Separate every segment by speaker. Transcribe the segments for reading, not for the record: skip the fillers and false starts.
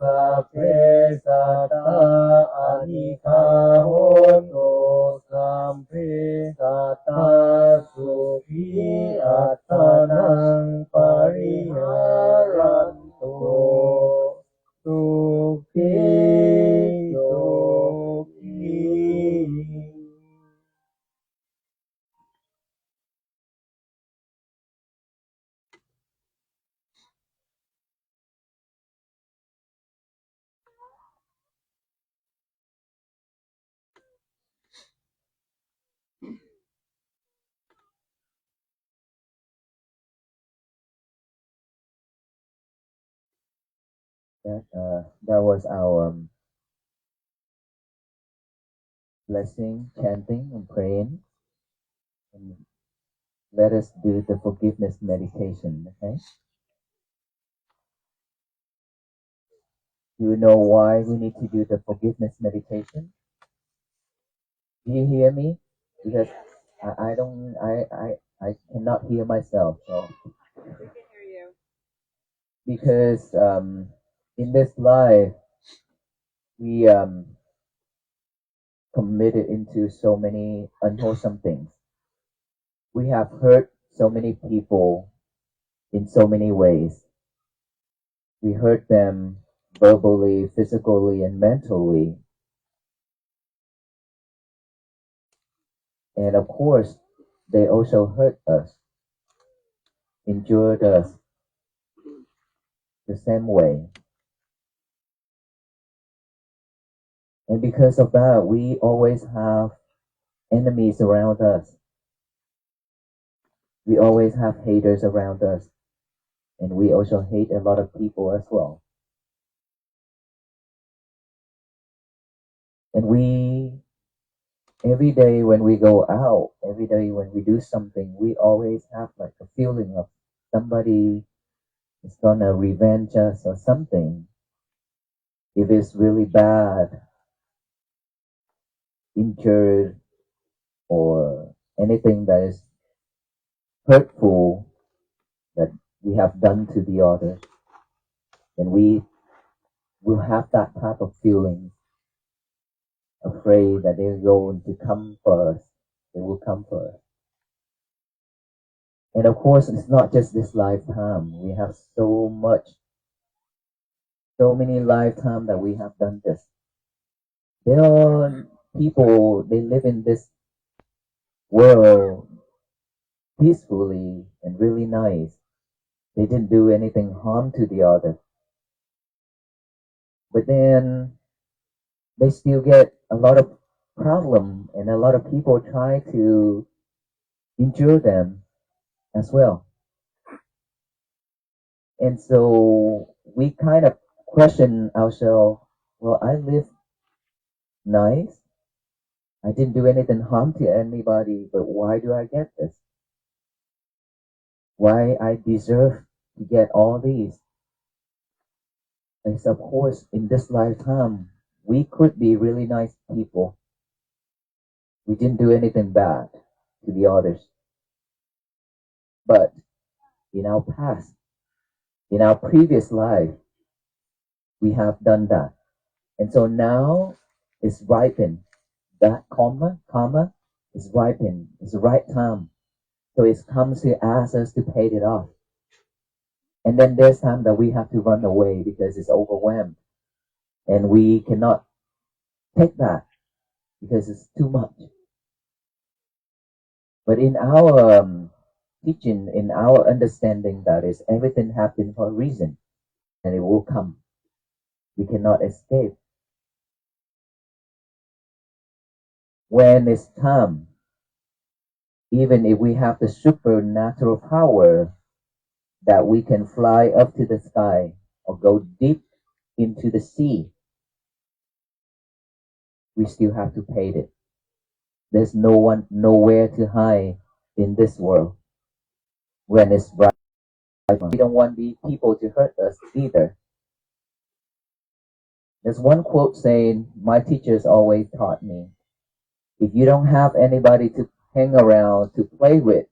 Speaker 1: สัพเพสั That was our blessing, chanting, and praying. And let us do the forgiveness meditation. Okay. Do you know why we need to do the forgiveness meditation? Do you hear me? Because I don't I cannot hear myself. So because in this life we committed into so many unwholesome things. We have hurt so many people in so many ways. We hurt them verbally, physically, and mentally. And of course, they also hurt us, injured us the same way. And because of that, we always have enemies around us. We always have haters around us. And we also hate a lot of people as well. And every day when we go out, every day when we do something, we always have like a feeling of somebody is gonna revenge us or something. If it's really bad, injured, or anything that is hurtful that we have done to the others, then we will have that type of feeling, afraid that they're going to come for us. They will come for us. And of course, it's not just this lifetime. We have so many lifetimes that we have done this. There are people, they live in this world peacefully and really nice. They didn't do anything harm to the other. But then they still get a lot of problem and a lot of people try to injure them as well. And so we kind of question ourselves, well, I live nice. I didn't do anything harm to anybody, but why do I get this? Why I deserve to get all these? And so of course, in this lifetime, we could be really nice people. We didn't do anything bad to the others. But in our past, in our previous life, we have done that. And so now it's ripened. That karma is ripened. It's the right time. So it comes to ask us to pay it off. And then there's time that we have to run away because it's overwhelmed. And we cannot take that because it's too much. But in our teaching, in our understanding, that is everything happened for a reason and it will come. We cannot escape. When it's time, even if we have the supernatural power that we can fly up to the sky or go deep into the sea, we still have to pay it. There's nowhere to hide in this world when it's right. We don't want the people to hurt us either. There's one quote saying, my teachers always taught me, if you don't have anybody to hang around, to play with,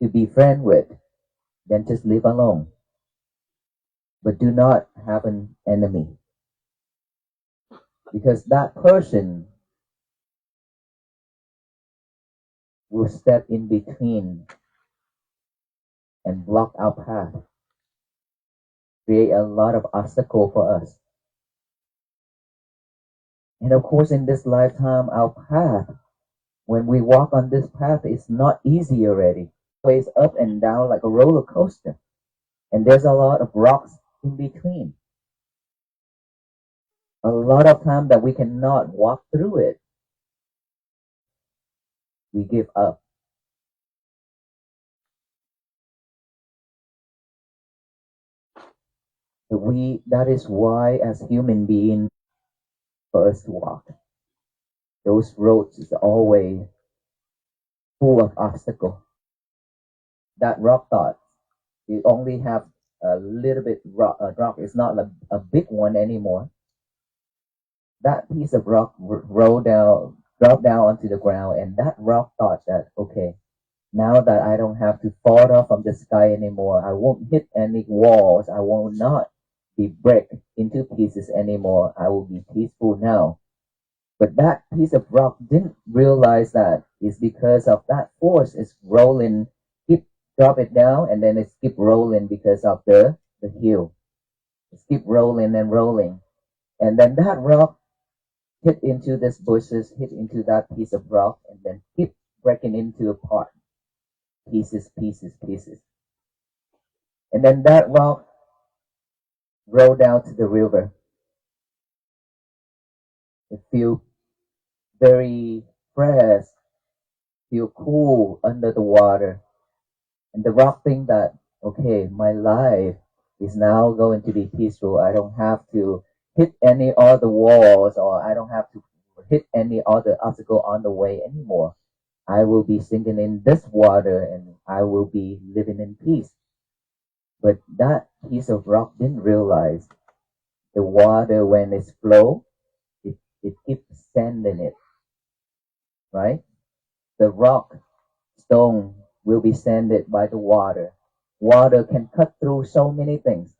Speaker 1: to be friend with, then just live alone. But do not have an enemy. Because that person will step in between and block our path, create a lot of obstacle for us. And of course, in this lifetime, our path, when we walk on this path, it's not easy already. Ways up and down like a roller coaster. And there's a lot of rocks in between. A lot of time that we cannot walk through it, we give up. That is why as human beings, for us to walk, those roads is always full of obstacle. That rock thought, you only have a little bit rock is not a big one anymore. That piece of rock rolled down, dropped down onto the ground, and that rock thought that, okay, now that I don't have to fall off from the sky anymore, I won't hit any walls, I will not be break into pieces anymore, I will be peaceful now. But that piece of rock didn't realize that it's because of that force is rolling, keep drop it down, and then it keep rolling because of the hill. It keep rolling and rolling. And then that rock hit into this bushes, hit into that piece of rock, and then keep breaking into apart. Pieces, pieces, pieces. And then that rock rolled down to the river. It feels very fresh, feel cool under the water. And the rock think that, okay, my life is now going to be peaceful. I don't have to hit any other walls, or I don't have to hit any other obstacle on the way anymore. I will be sinking in this water and I will be living in peace. But that piece of rock didn't realize the water, when it's flow, it keeps sending it, right? The rock stone will be sanded by the water. Water can cut through so many things,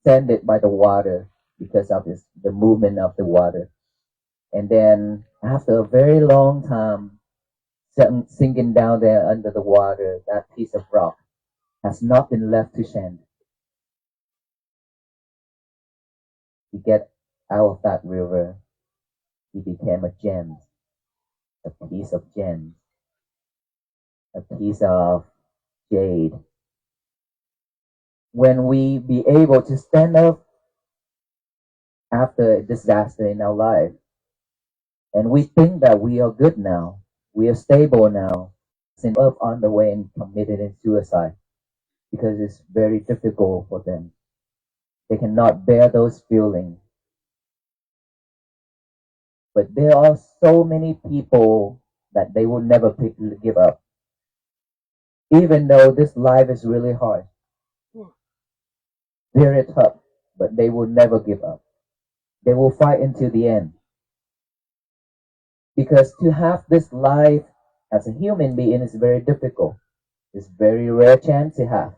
Speaker 1: sanded by the water because of the movement of the water. And then after a very long time, sinking down there under the water, that piece of rock has nothing left to sand. He get out of that river, he became a gem, a piece of gem, a piece of jade. When we be able to stand up after a disaster in our life, and we think that we are good now, we are stable now, and up on the way and committed in suicide because it's very difficult for them. They cannot bear those feelings. But there are so many people that they will never give up. Even though this life is really hard, very tough, but they will never give up. They will fight until the end. Because to have this life as a human being is very difficult. It's very rare chance to have.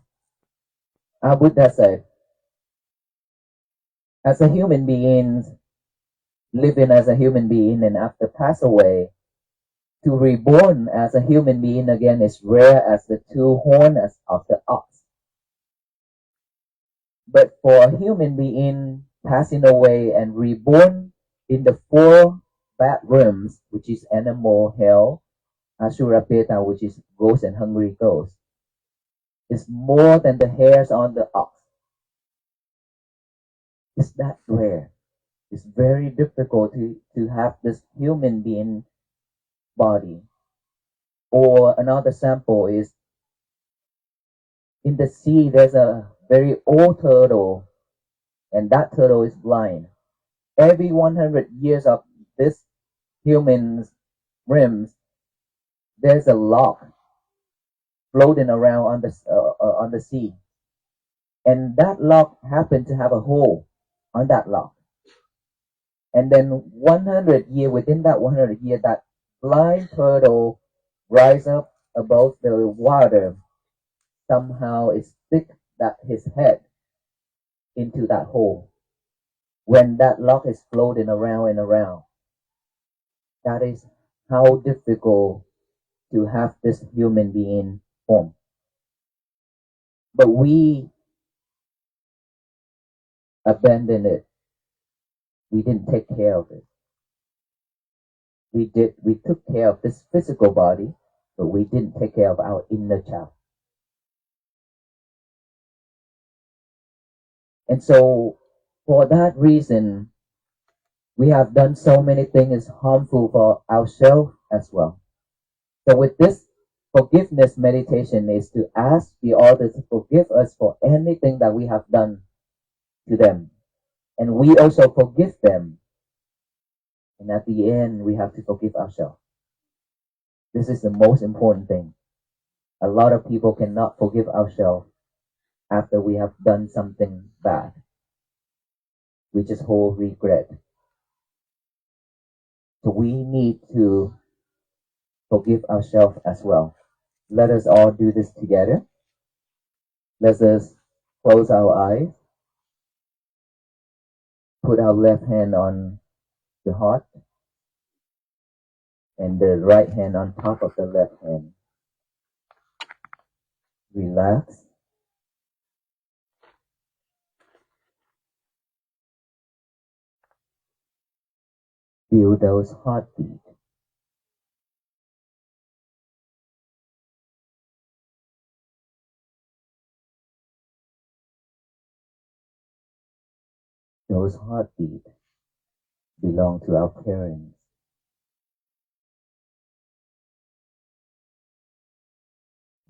Speaker 1: Buddha said, as a human being, living as a human being and after pass away, to reborn as a human being again is rare as the two horns of the ox. But for a human being passing away and reborn in the four bad realms, which is animal, hell, Asura Peta, which is ghost and hungry ghost, is more than the hairs on the ox. It's that rare. It's very difficult to have this human being body. Or another sample is in the sea, there's a very old turtle, and that turtle is blind. Every 100 years of this human's rims, there's a lock floating around on the sea, and that lock happened to have a hole on that lock. And then 100 year within that 100 year, that blind turtle rise up above the water. Somehow it stick that his head into that hole. When that lock is floating around and around, that is how difficult to have this human being form. But we abandoned it. We didn't take care of it. We took care of this physical body, but we didn't take care of our inner child. And so for that reason, we have done so many things harmful for ourselves as well. So with this Forgiveness meditation is to ask the other to forgive us for anything that we have done to them. And we also forgive them. And at the end, we have to forgive ourselves. This is the most important thing. A lot of people cannot forgive ourselves after we have done something bad. We just hold regret. So we need to forgive ourselves as well. Let us all do this together. Let us close our eyes, put our left hand on the heart, and the right hand on top of the left hand. Relax. Feel those heartbeats. Those heartbeats belong to our parents.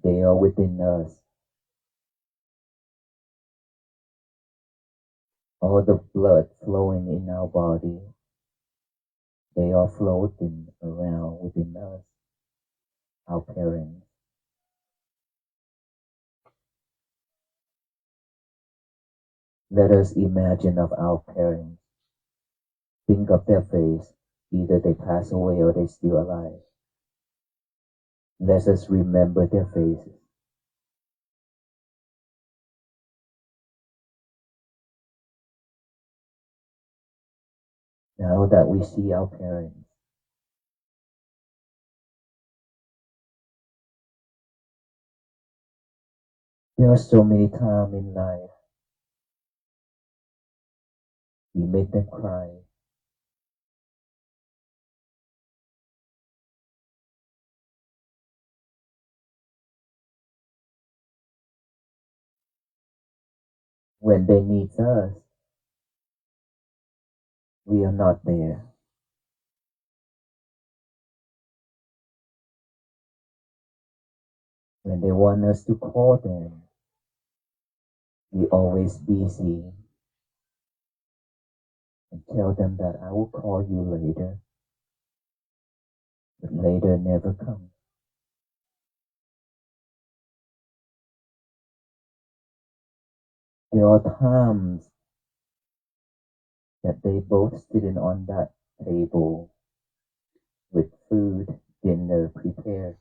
Speaker 1: They are within us. All the blood flowing in our body, they are floating around within us, our parents. Let us imagine of our parents. Think of their face. Either they pass away or they still alive. Let us remember their faces. Now that we see our parents, there are so many times in life we make them cry. When they need us, we are not there. When they want us to call them, we always busy and tell them that I will call you later, but later never comes. There are times that they both sitting on that table with food, dinner prepared,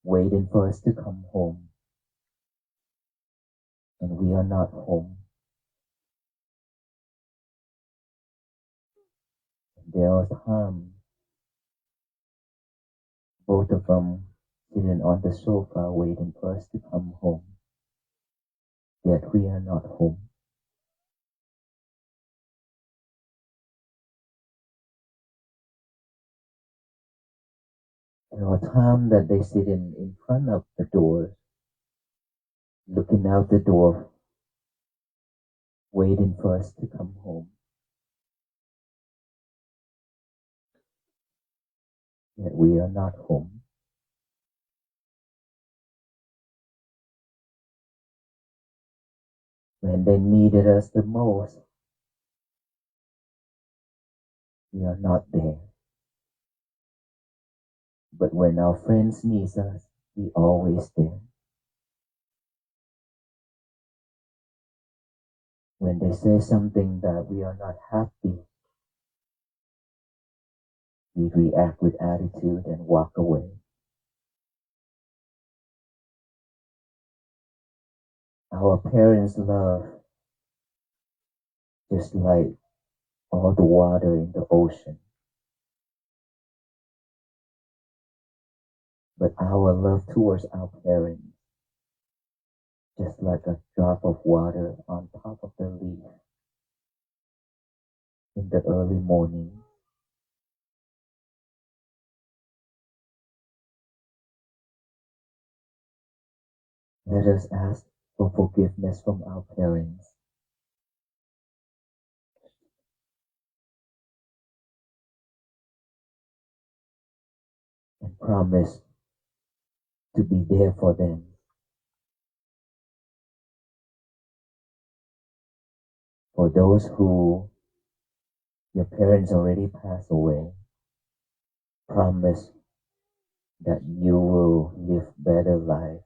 Speaker 1: waiting for us to come home, and we are not home. There are times both of them sitting on the sofa waiting for us to come home, yet we are not home. There are times that they sit in front of the door, looking out the door, waiting for us to come home, yet we are not home. When they needed us the most, we are not there. But when our friends need us, we always there. When they say something that we are not happy, we react with attitude and walk away. Our parents' love, just like all the water in the ocean. But our love towards our parents, just like a drop of water on top of the leaf in the early morning. Let us ask for forgiveness from our parents and promise to be there for them. For those who your parents already passed away, promise that you will live better life.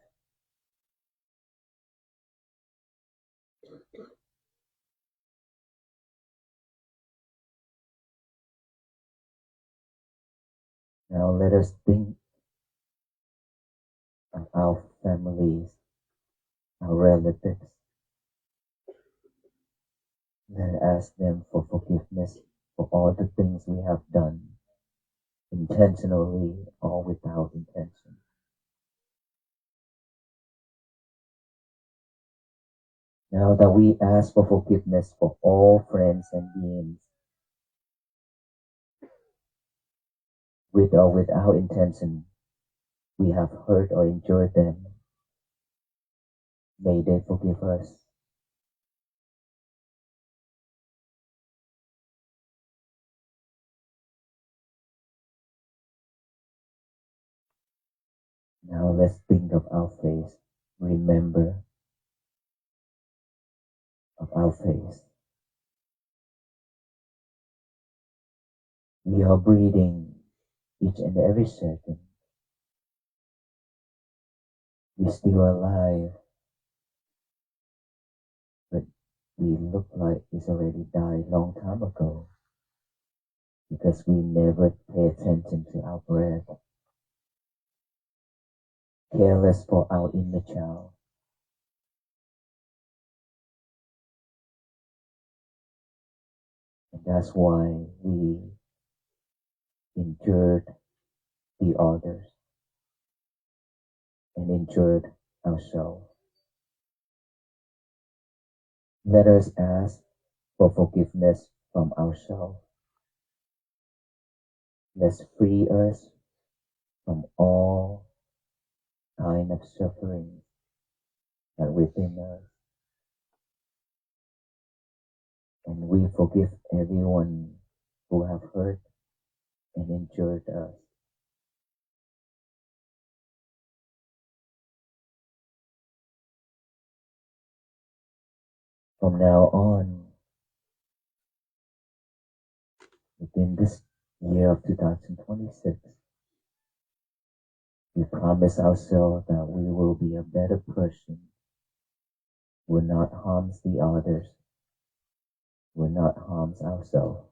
Speaker 1: Now let us think of our families, our relatives. Let us ask them for forgiveness for all the things we have done, intentionally or without intention. Now that we ask for forgiveness for all friends and beings, with or without intention, we have hurt or injured them, may they forgive us. Now let's think of our face. Remember of our face. We are breathing each and every second. We're still alive, but we look like it's already died long time ago because we never pay attention to our breath. Careless for our inner child. And that's why we injured the others and injured ourselves. Let us ask for forgiveness from ourselves. Let's free us from all kind of suffering that within us. And we forgive everyone who have hurt and injured us. From now on, within this year of 2026, we promise ourselves that we will be a better person, will not harm the others, will not harm ourselves.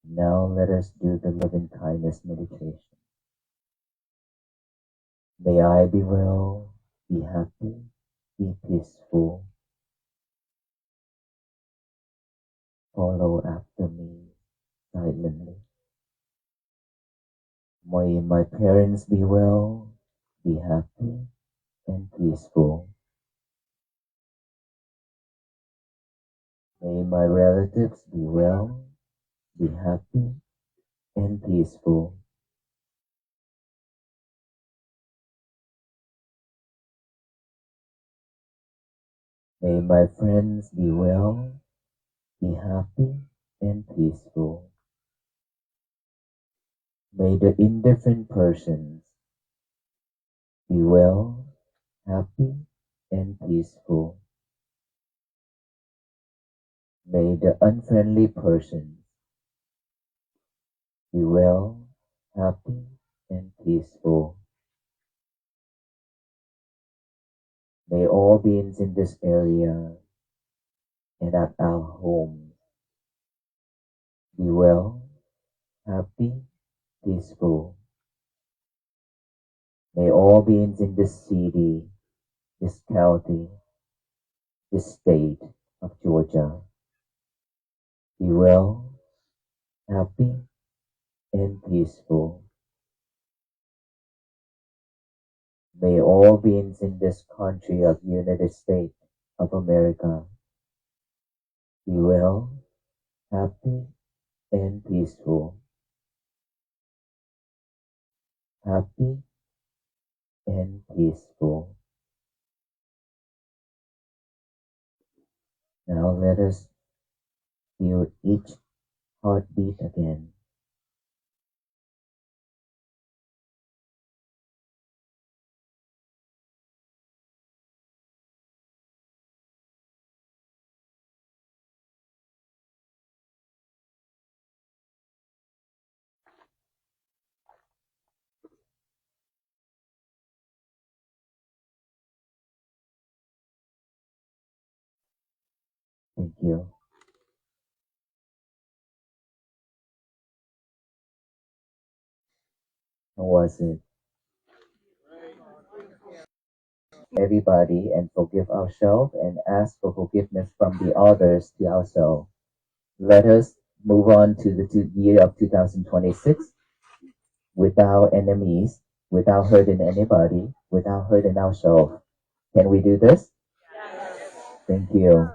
Speaker 1: Now let us do the loving kindness meditation. May I be well, be happy, be peaceful. Follow after me silently. May my parents be well, be happy, and peaceful. May my relatives be well, be happy, and peaceful. May my friends be well, be happy, and peaceful. May the indifferent persons be well, happy, and peaceful. May the unfriendly persons be well, happy, and peaceful. May all beings in this area and at our home be well, happy, peaceful. May all beings in this city, this county, this state of Georgia be well, happy, and peaceful. May all beings in this country of United States of America be well, happy, and peaceful. Happy and peaceful. Now let us feel each heartbeat again. Thank you. How was it? Everybody and forgive ourselves and ask for forgiveness from the others to ourselves. Let us move on to the year of 2026 without enemies, without hurting anybody, without hurting ourselves. Can we do this? Thank you.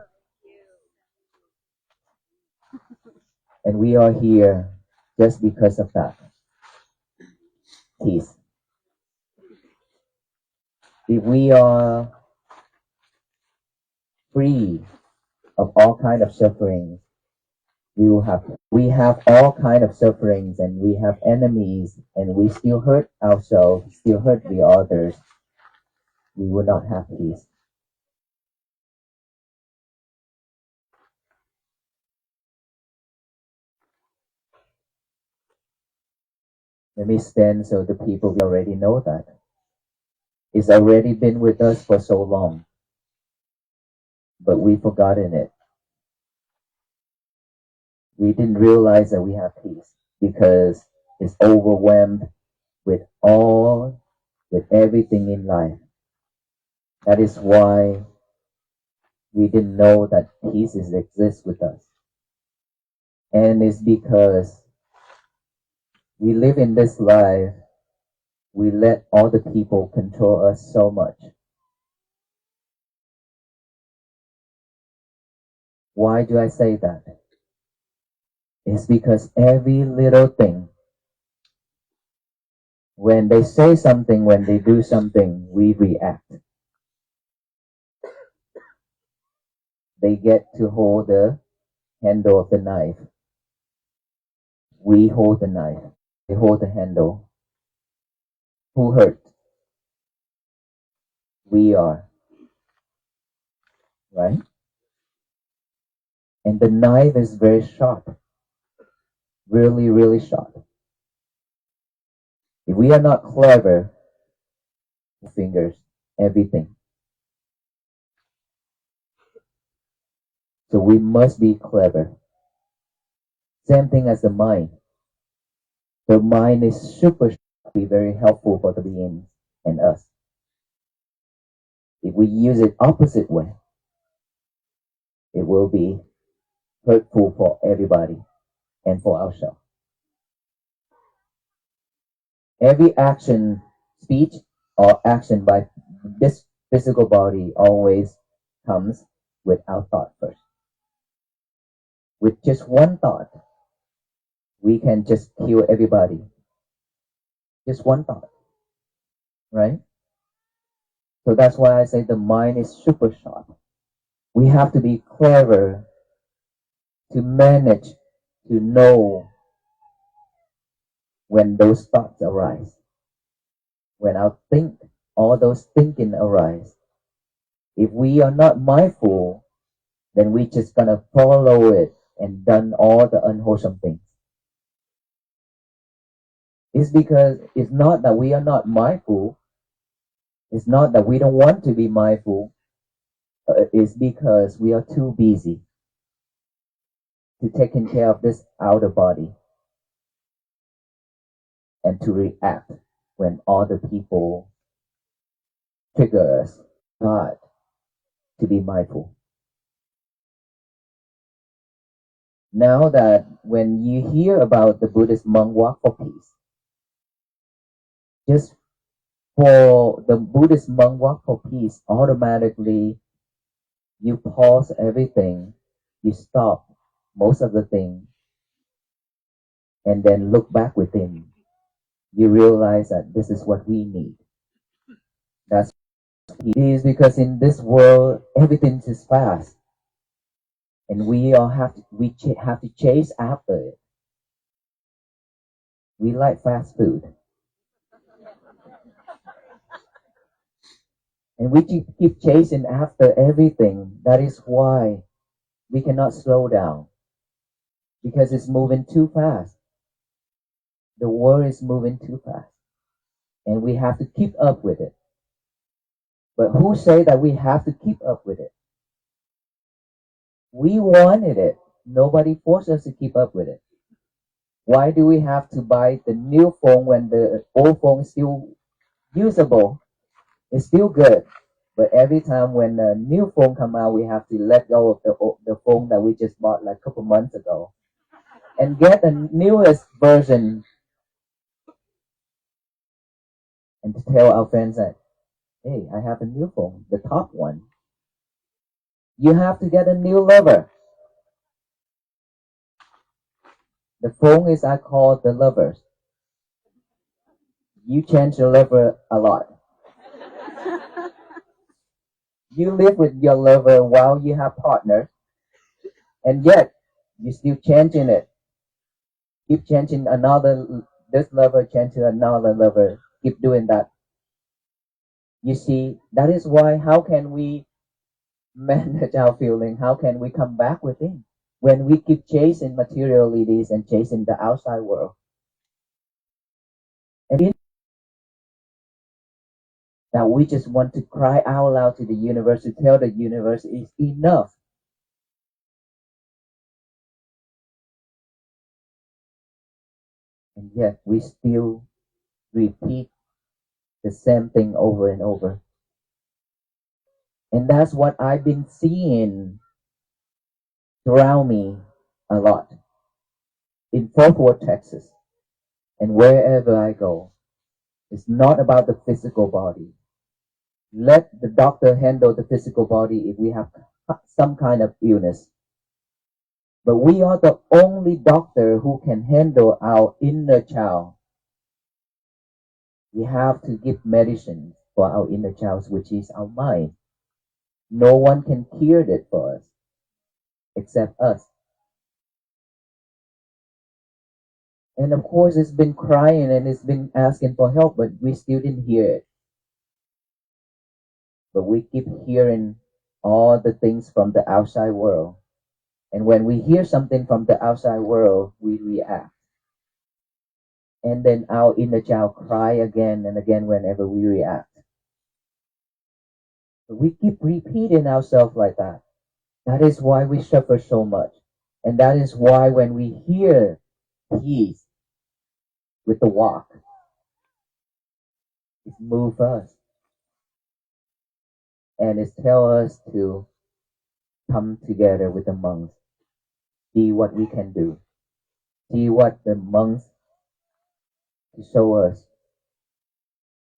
Speaker 1: And we are here just because of that. Peace. If we are free of all kind of sufferings, we have all kind of sufferings and we have enemies and we still hurt ourselves, still hurt the others, we will not have peace. Let me stand so the people already know that. It's already been with us for so long, but we've forgotten it. We didn't realize that we have peace because it's overwhelmed with everything in life. That is why we didn't know that peace exists with us. And it's because we live in this life, we let other people control us so much. Why do I say that? It's because every little thing, when they say something, when they do something, we react. They get to hold the handle of the knife. We hold the knife. They hold the handle. Who hurt? We are. Right? And the knife is very sharp. Really, really sharp. If we are not clever, fingers, everything. So we must be clever. Same thing as the mind. The mind is super sharp, be very helpful for the beings and us. If we use it opposite way, it will be hurtful for everybody and for ourselves. Every action, speech, or action by this physical body always comes with our thought first. With just one thought, we can just kill everybody. Just one thought, right? So that's why I say the mind is super sharp. We have to be clever to manage to know when those thoughts arise. When all those thinking arise. If we are not mindful, then we just gonna follow it and done all the unwholesome things. It's because it's not that we are not mindful. It's not that we don't want to be mindful. It's because we are too busy to taking care of this outer body and to react when other people trigger us. God, to be mindful. Now that when you hear about the Buddhist monk walk for peace, just for the Buddhist monk walk for peace, automatically you pause everything, you stop most of the thing, and then look back within. You realize that this is what we need. That's it is because in this world everything is fast, and we all have to chase after it. We like fast food, and we keep chasing after everything. That is why we cannot slow down because it's moving too fast. The world is moving too fast, and we have to keep up with it. But who say that we have to keep up with it? We wanted it. Nobody forced us to keep up with it. Why do we have to buy the new phone when the old phone is still usable? It's still good. But every time when a new phone come out, we have to let go of the phone that we just bought like a couple months ago and get the newest version and to tell our friends that, hey, I have a new phone, the top one. You have to get a new lover. The phone is I call the lovers. You change your lover a lot. You live with your lover while you have partners, and yet you still changing it. Keep changing another this lover, change to another lover. Keep doing that. You see, that is why how can we manage our feeling? How can we come back within? When we keep chasing materialities and chasing the outside world. And that we just want to cry out loud to the universe to tell the universe it's enough. And yet we still repeat the same thing over and over. And that's what I've been seeing around me a lot in Fort Worth, Texas, and wherever I go. It's not about the physical body. Let the doctor handle the physical body if we have some kind of illness. But we are the only doctor who can handle our inner child. We have to give medicine for our inner child, which is our mind. No one can cure it for us except us. And of course, it's been crying and it's been asking for help, but we still didn't hear it. But we keep hearing all the things from the outside world. And when we hear something from the outside world, we react. And then our inner child cry again and again whenever we react. But we keep repeating ourselves like that. That is why we suffer so much. And that is why when we hear peace with the walk, it moves us. And it tells us to come together with the monks, see what we can do, see what the monks to show us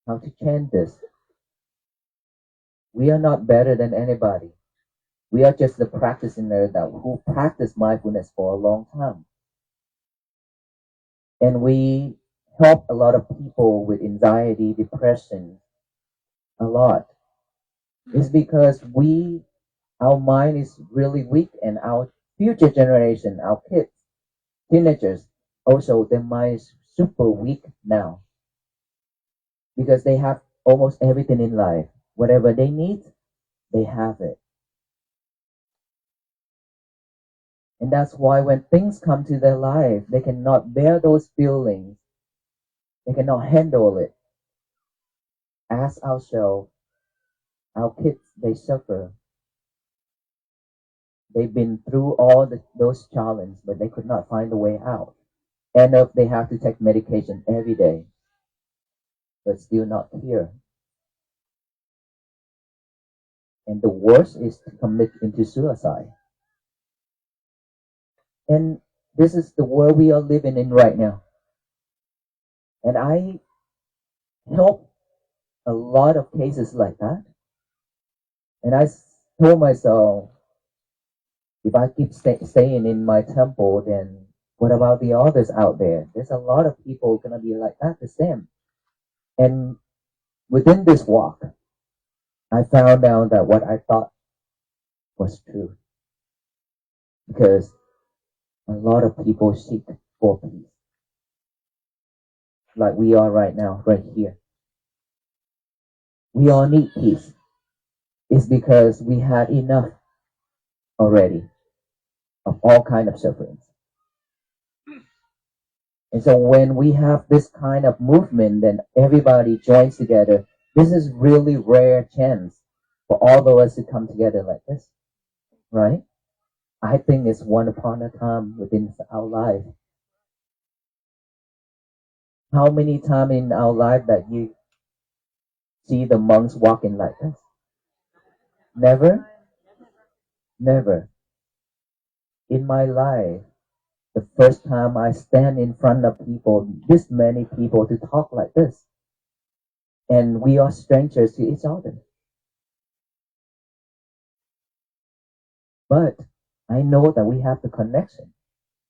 Speaker 1: how to change this. We are not better than anybody. We are just the practitioner that who practice mindfulness for a long time. And we help a lot of people with anxiety, depression, a lot. It's because our mind is really weak, and our future generation, our kids, teenagers, also their mind is super weak now. Because they have almost everything in life. Whatever they need, they have it. And that's why when things come to their life, they cannot bear those feelings. They cannot handle it. Ask ourselves, our kids, they suffer. They've been through all those challenges, but they could not find a way out. End up, they have to take medication every day, but still not cure. And the worst is to commit into suicide. And this is the world we are living in right now. And I help a lot of cases like that. And I told myself, if I keep staying in my temple, then what about the others out there? There's a lot of people gonna be like that, the same. And within this walk, I found out that what I thought was true. Because a lot of people seek for peace. Like we are right now, right here. We all need peace. It's because we had enough already of all kind of sufferings. And so when we have this kind of movement, then everybody joins together. This is really rare chance for all of us to come together like this, right? I think it's one upon a time within our life. How many times in our life that you see the monks walking like this? Never? Never. In my life, the first time I stand in front of people, this many people to talk like this. And we are strangers to each other. But I know that we have the connection.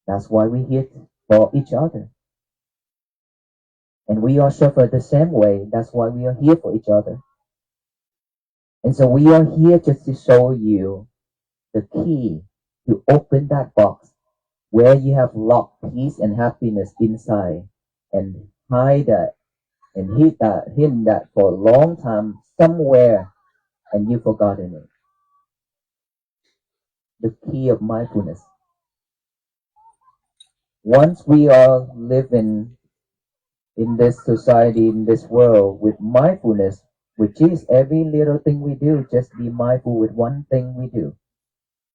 Speaker 1: That's why we're here for each other. And we all suffer the same way. That's why we are here for each other. And so we are here just to show you the key to open that box where you have locked peace and happiness inside and hide that and hidden that for a long time somewhere and you've forgotten it. The key of mindfulness. Once we are living in this society, in this world with mindfulness, which is every little thing we do, just be mindful with one thing we do,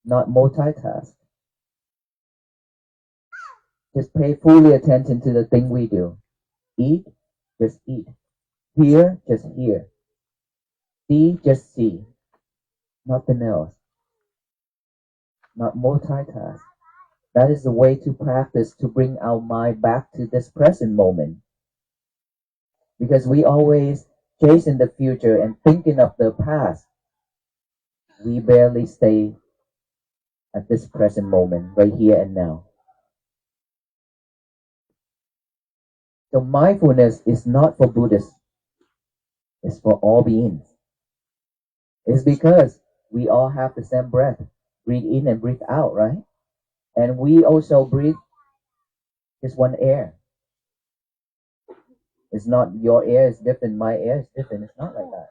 Speaker 1: not multitask. Just pay fully attention to the thing we do. Eat, just eat. Hear, just hear. See, just see. Nothing else. Not multitask. That is the way to practice to bring our mind back to this present moment. Because we always chasing the future and thinking of the past. We barely stay at this present moment, right here and now. So mindfulness is not for Buddhists. It's for all beings. It's because we all have the same breath. Breathe in and breathe out, right? And we also breathe just one air. It's not your air is different, my air is different. It's not like that.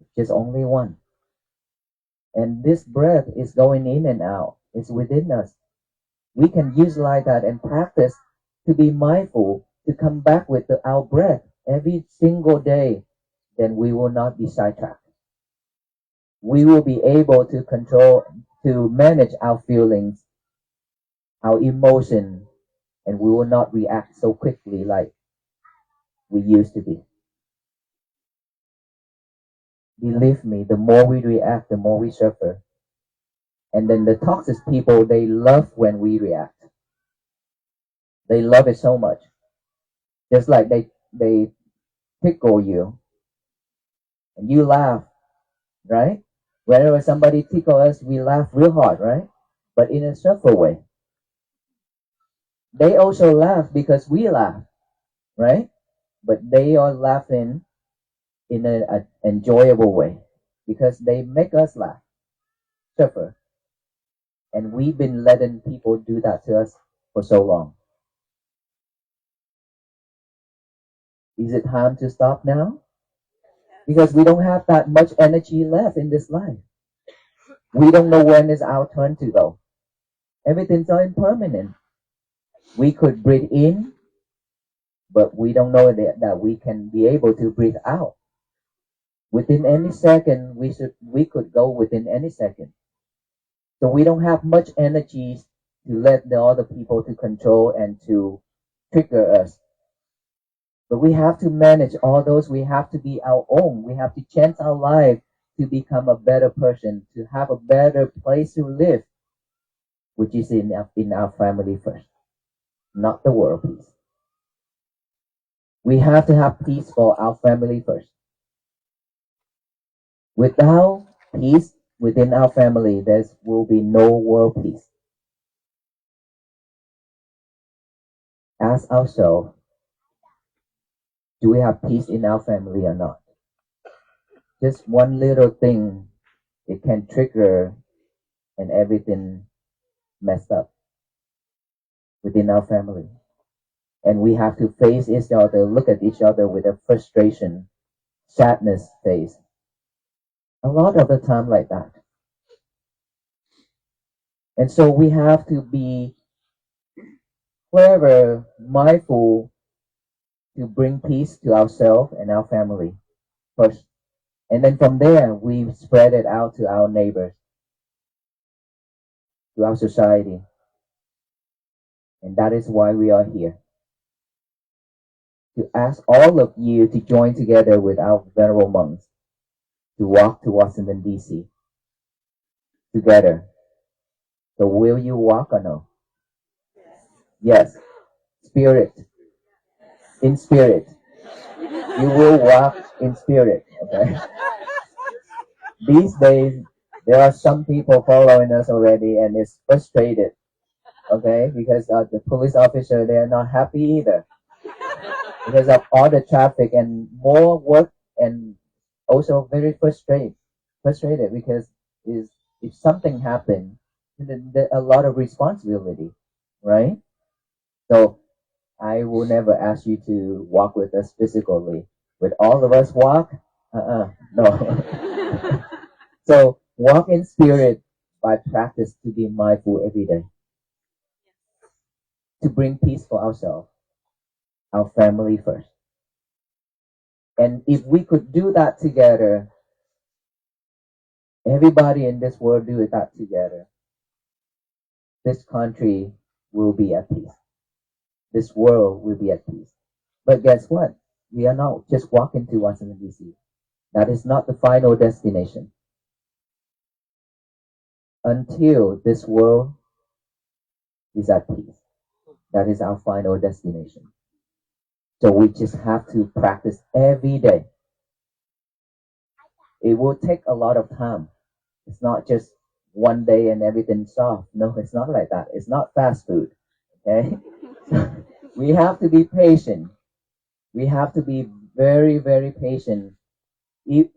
Speaker 1: It's just only one. And this breath is going in and out. It's within us. We can utilize that and practice to be mindful, to come back with our breath every single day. Then we will not be sidetracked. We will be able to control, to manage our feelings, our emotion, and we will not react so quickly like we used to be. Believe me, the more we react, the more we suffer. And then the toxic people, they love when we react. They love it so much. Just like they tickle you and you laugh, right? Whenever somebody tickles us, we laugh real hard, right? But in a suffer way. They also laugh because we laugh, right? But they are laughing in an enjoyable way because they make us laugh, suffer. And we've been letting people do that to us for so long. Is it time to stop now? Because we don't have that much energy left in this life. We don't know when is our turn to go. Everything's so impermanent. We could breathe in, but we don't know that we can be able to breathe out. Within any second, we could go within any second. So we don't have much energy to let the other people to control and to trigger us. But we have to manage all those. We have to be our own. We have to change our life to become a better person, to have a better place to live, which is in our family first, not the world peace. We have to have peace for our family first. Without peace within our family, there will be no world peace. Ask ourselves, do we have peace in our family or not? Just one little thing, it can trigger and everything messed up within our family. And we have to face each other, look at each other with a frustration, sadness face. A lot of the time like that. And so we have to be forever mindful to bring peace to ourselves and our family first. And then from there, we spread it out to our neighbors. to our society. And that is why we are here. To ask all of you to join together with our venerable monks to walk to Washington, D.C. together. So will you walk or no? Yes. Spirit. In spirit. You will walk in spirit. Okay. These days, there are some people following us already and it's frustrated. Okay. Because the police officer, they are not happy either. Because of all the traffic and more work and also very frustrated because is if something happened, then a lot of responsibility, right? So I will never ask you to walk with us physically. With all of us walk, no. So walk in spirit by practice to be mindful every day, to bring peace for ourselves, our family first. And if we could do that together, everybody in this world do that together, this country will be at peace. This world will be at peace. But guess what? We are not just walking to Washington, D.C. That is not the final destination. Until this world is at peace, that is our final destination. So we just have to practice every day. It will take a lot of time. It's not just one day and everything's solved. No, it's not like that. It's not fast food. Okay? We have to be patient. We have to be very, very patient.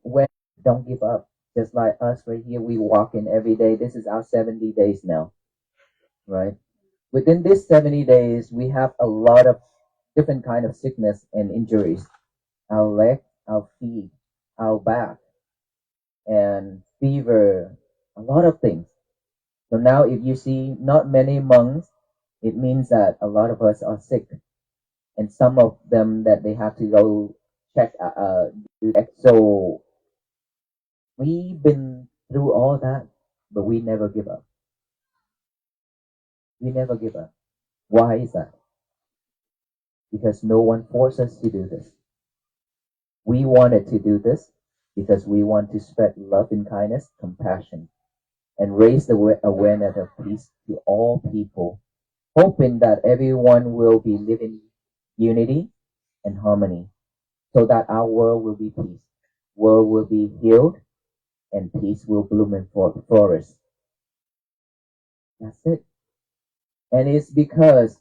Speaker 1: When don't give up. Just like us right here, we walk in every day. This is our 70 days now, right? Within these 70 days, we have a lot of different kind of sickness and injuries. Our leg, our feet, our back, and fever, a lot of things. So now if you see not many monks, it means that a lot of us are sick. And some of them that they have to go check, so we've been through all that, but we never give up. We never give up. Why is that? Because no one forced us to do this. We wanted to do this because we want to spread love and kindness, compassion, and raise the awareness of peace to all people, hoping that everyone will be living unity and harmony, so that our world will be peace, world will be healed, and peace will bloom and flourish. That's it. And it's because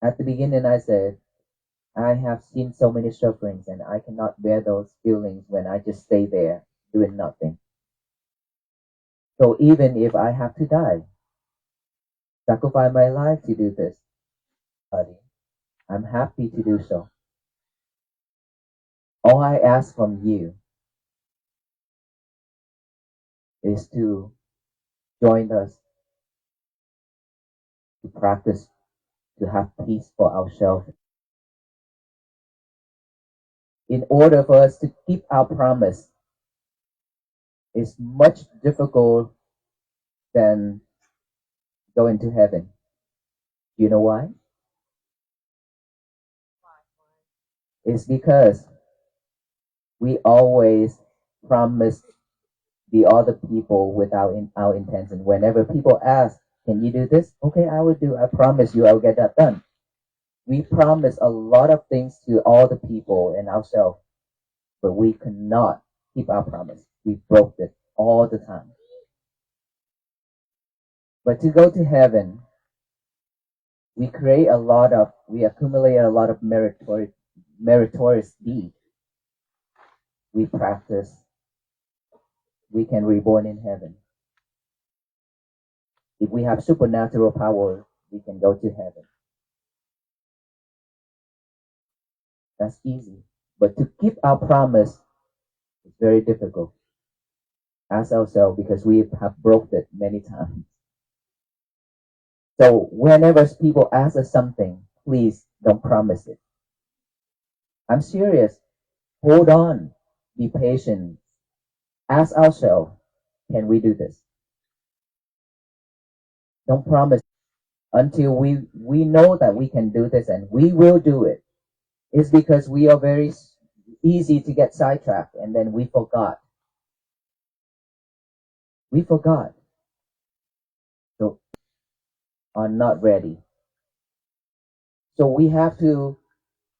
Speaker 1: at the beginning I said, I have seen so many sufferings and I cannot bear those feelings when I just stay there doing nothing. So even if I have to die, sacrifice my life to do this, I'm happy to do so. All I ask from you is to join us to practice to have peace for ourselves. In order for us to keep our promise, it's much difficult than going to heaven. You know why? It's because we always promise the other people without our intention. Whenever people ask, can you do this? Okay, I will do. I promise you I'll get that done. We promise a lot of things to all the people and ourselves, but we cannot keep our promise. We broke it all the time. But to go to heaven, we accumulate a lot of meritorious deeds. We practice, we can reborn in heaven. If we have supernatural power, we can go to heaven. That's easy. But to keep our promise is very difficult. Ask ourselves because we have broke it many times. So whenever people ask us something, please don't promise it. I'm serious. Hold on. Be patient. Ask ourselves, can we do this? Don't promise until we know that we can do this and we will do it. It's because we are very easy to get sidetracked and then we forgot. We forgot. So are not ready. So we have to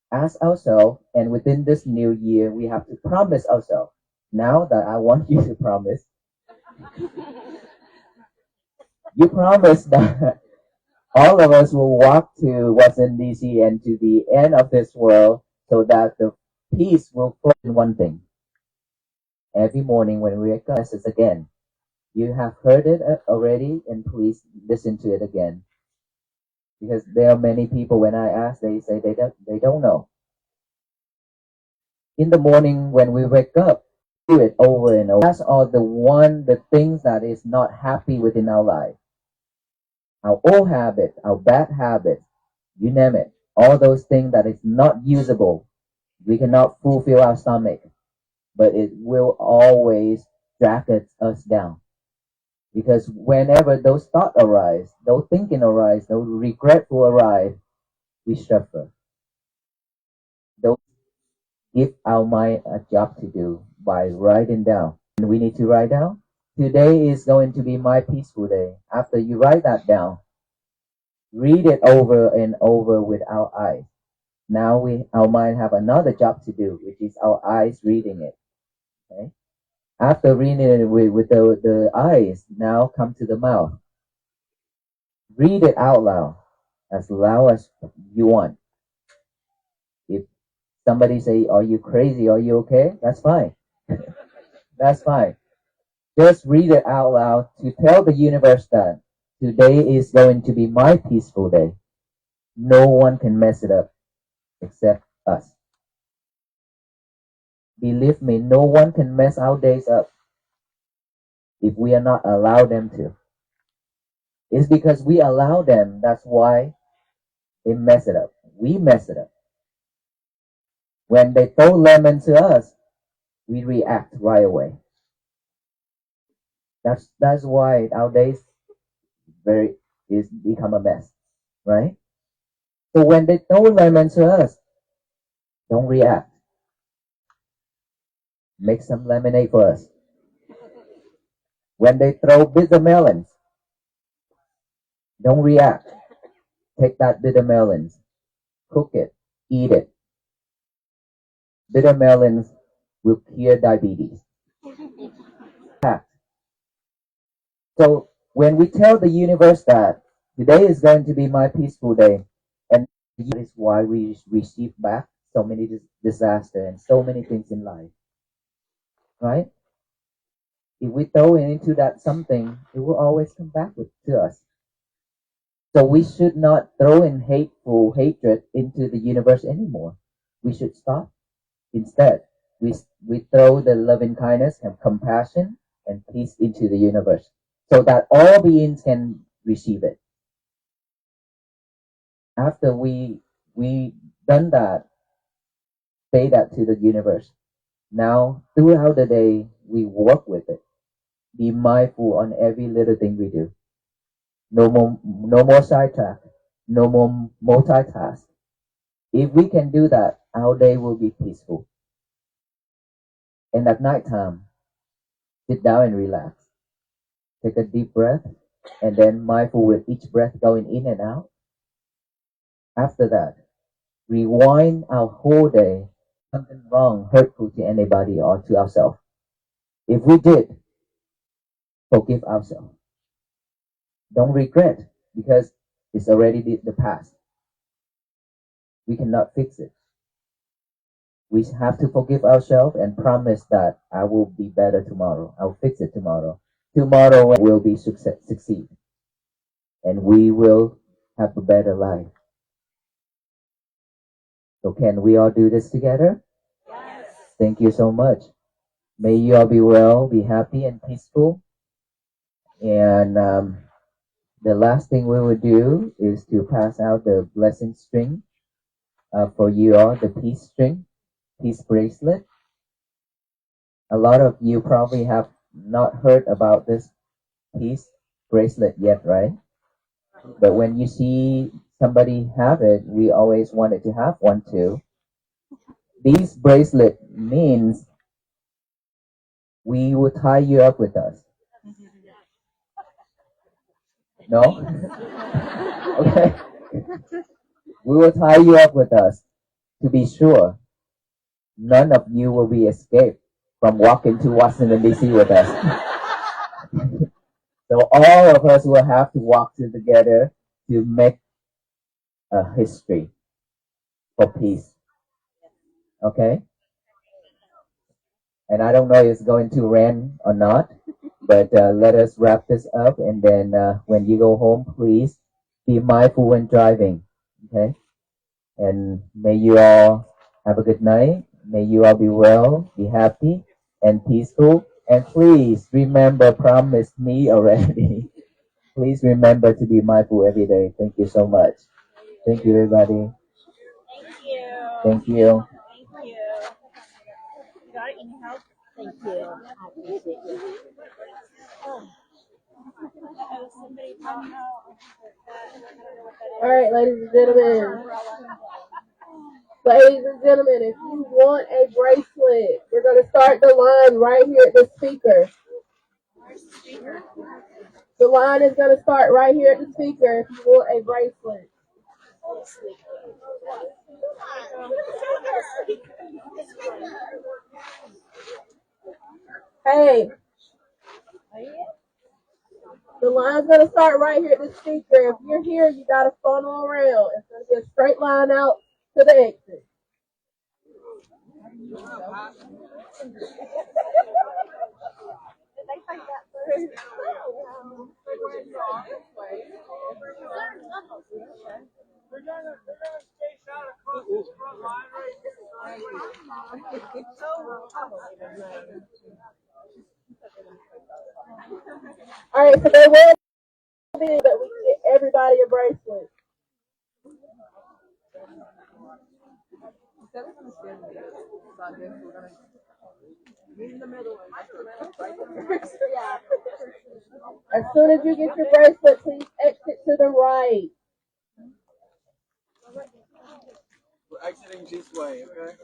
Speaker 1: ask ourselves, and within this new year, we have to promise ourselves. Now that I want you to promise, you promise that all of us will walk to Washington D.C. and to the end of this world, so that the peace will flow in one thing. Every morning when we wake up, this again. You have heard it already, and please listen to it again. Because there are many people when I ask, they say they don't know. In the morning when we wake up, do it over and over. That's all the things that is not happy within our life. Our old habits, our bad habits, you name it. All those things that is not usable. We cannot fulfill our stomach, but it will always drag us down. Because whenever those thoughts arise, those thinking arise, those regretful arise, we suffer. Those give our mind a job to do by writing down. And we need to write down. Today is going to be my peaceful day. After you write that down, read it over and over with our eyes. Now our mind have another job to do, which is our eyes reading it. Okay. After reading it with the eyes, now come to the mouth. Read it out loud as you want. If somebody say, "Are you crazy? Are you okay?" That's fine. That's fine. Just read it out loud to tell the universe that today is going to be my peaceful day. No one can mess it up except us. Believe me, no one can mess our days up if we are not allow them to. It's because we allow them, that's why they mess it up. We mess it up. When they throw lemon to us, we react right away. That's why our days is become a mess, right? So when they throw lemon to us, don't react. Make some lemonade for us. When they throw bitter melons, don't react. Take that bitter melons, cook it, eat it. Bitter melons will cure diabetes. So when we tell the universe that today is going to be my peaceful day, and that is why we receive back so many disaster and so many things in life, right? If we throw into that something, it will always come back to us. So we should not throw in hateful hatred into the universe anymore. We should stop. Instead, we throw the loving kindness and compassion and peace into the universe so that all beings can receive it. After we done that, say that to the universe. Now, throughout the day, we work with it. Be mindful on every little thing we do. No more sidetrack. No more multitask. If we can do that, our day will be peaceful. And at night time, sit down and relax. Take a deep breath, and then mindful with each breath going in and out. After that, rewind our whole day. Something wrong, hurtful to anybody or to ourselves. If we did, forgive ourselves. Don't regret because it's already the past. We cannot fix it. We have to forgive ourselves and promise that I will be better tomorrow. I'll fix it tomorrow. Tomorrow will be succeed. And we will have a better life. So can we all do this together? Yes. Thank you so much. May you all be well, be happy and peaceful. And the last thing we will do is to pass out the blessing string for you all, the peace string, peace bracelet. A lot of you probably have not heard about this peace bracelet yet, right? But when you see somebody have it, we always wanted to have one too. These bracelet means we will tie you up with us. No? Okay. We will tie you up with us to be sure none of you will be escaped from walking to Washington D.C. with us. So all of us will have to walk together to make a history for peace. Okay? And I don't know if it's going to rain or not, but let us wrap this up. And then when you go home, please be mindful when driving. Okay? And may you all have a good night. May you all be well, be happy, and peaceful. And please remember, promise me already. Please remember to be mindful every day. Thank you so much. Thank you, everybody.
Speaker 2: Thank you.
Speaker 1: Thank you.
Speaker 2: Thank you. You got it in your house? Thank you. I appreciate you.
Speaker 3: All right, ladies and gentlemen. Ladies and gentlemen, if you want a bracelet, we're going to start the line right here at the speaker. The line is going to start right here at the speaker if you want a bracelet. Hey, the line's going to start right here at the speaker. If you're here, you got to funnel around. It's going to be a straight line out to the exit. All right, so there will be that we can get everybody a bracelet. As soon as you get your bracelet, please exit to the right.
Speaker 4: We're exiting this way, okay?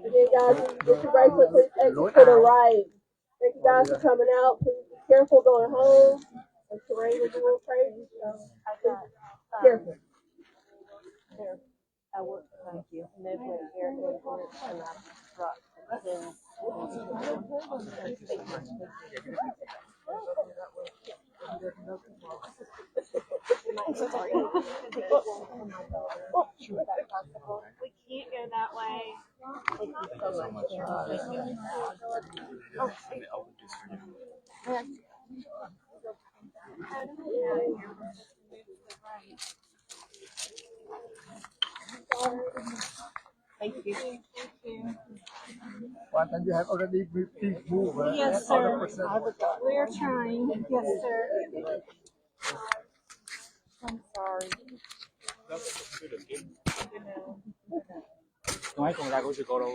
Speaker 3: Again, guys, when you get your bracelet, please exit to the right. Thank you guys for coming out. Please be careful going home. The terrain is a little crazy, so please be careful.
Speaker 2: I work, thank you. And then when Eric works and I brought then we can't go that way. Thank you so much. Thank you. Thank you.
Speaker 4: And you have already moved.
Speaker 2: Yes, sir. We're trying. Yes, sir. I'm sorry.
Speaker 4: Nói còn ra của sự cô đâu.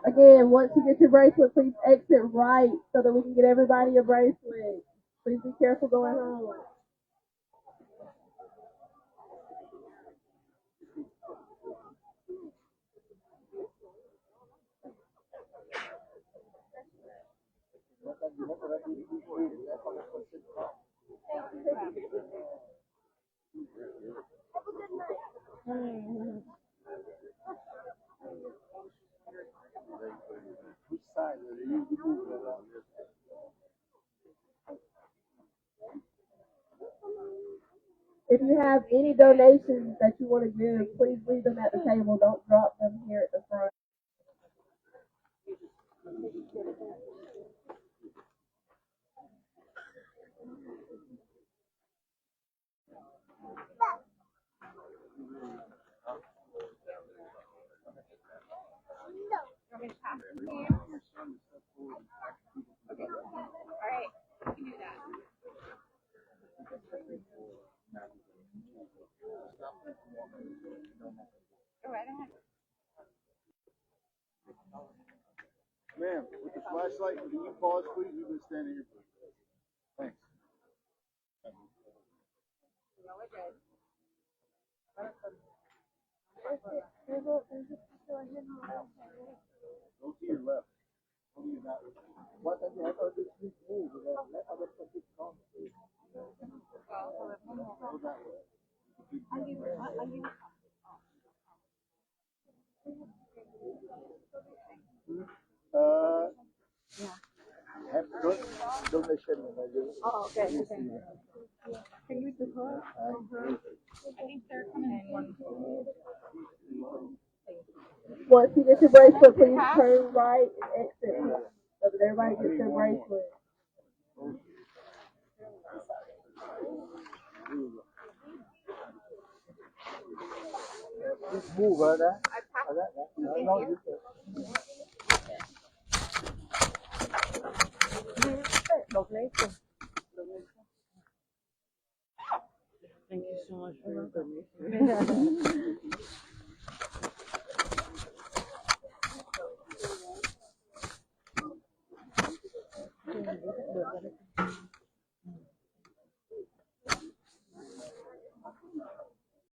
Speaker 3: Again, once you get your bracelet, please exit right so that we can get everybody a bracelet. Please be careful going home. you have any donations that you want to give, please leave them at the table. Don't drop them here at the front.
Speaker 4: Ma'am, with the flashlight, can you pause, please? You've been standing here. Thanks. Go to your left. Go to your left. Why don't you have other people move? Let other people come. Go that way. Have donation.
Speaker 2: Oh, okay. Can you do her? I think they're coming in one.
Speaker 3: Once you get your bracelet, please turn right and exit so that everybody gets their bracelet.
Speaker 4: Just move, huh? No, you can.
Speaker 2: Thank you so much for your information.